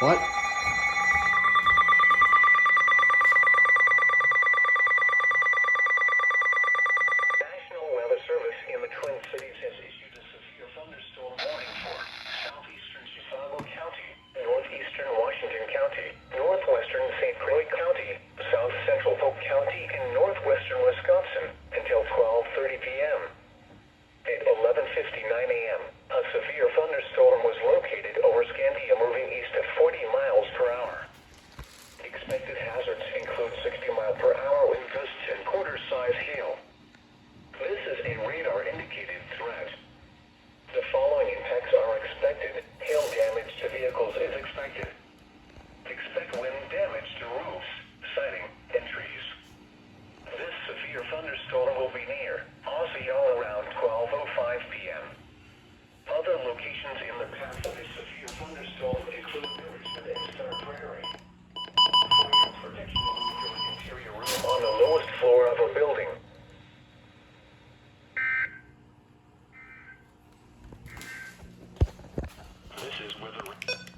What? National Weather Service in the Twin Cities has issued a severe thunderstorm warning for southeastern Chicago County, northeastern Washington County, northwestern St. Croix County, south central Polk County, and northwestern Wisconsin until 12:30 p.m. At 11:59 a.m., a severe thunderstorm was located over Scandia moving east at 40 miles per hour. Expected hazards include 60-mile-per-hour wind gusts and quarter-size hail. This is a radar-indicated threat. The following impacts are expected. Hail damage to vehicles is expected. Expect wind damage to roofs, siding, and trees. This severe thunderstorm will be near Osceola around 12:05 p.m. Other locations in the path of a severe thunderstorm include Millersburg and Star Prairie. For your protection, move your interior room on the lowest floor of a building. This is weather.